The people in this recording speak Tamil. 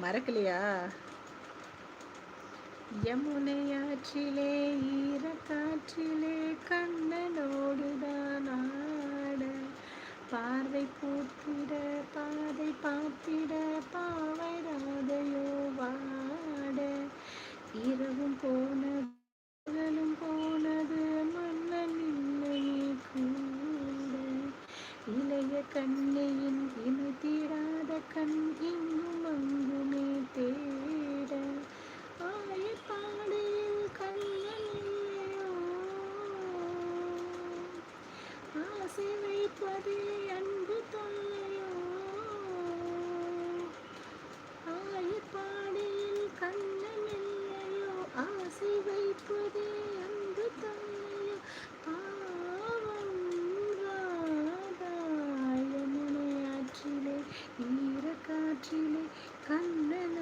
மறக்கலையா? யமுனையாற்றிலே ஈரக்காற்றிலே கண்ணனோடுதான் ஆட, பார்வை பூத்திட பாதை பார்த்திட பாவை ராதையோ வாட, இரவும் போனது பகலும் போனது மன்னன் இல்லை கூட, இளைய கண்ணியின் இணை தீராத கண் இங்கும் அங்குமே தேட, ஆயப்பாடியில் கண்ணன் இல்லையோ, ஆசை வைப்பதே அன்பு தொல்லையோ, ஆயப்பாடியில் கண்ணன் இல்லையோ, ஆசை வைப்பதே அன்பு தொல்லையோ, பாவம் ராதா யமுனையாற்றிலே ஈரக்காற்றிலே கண்ணன்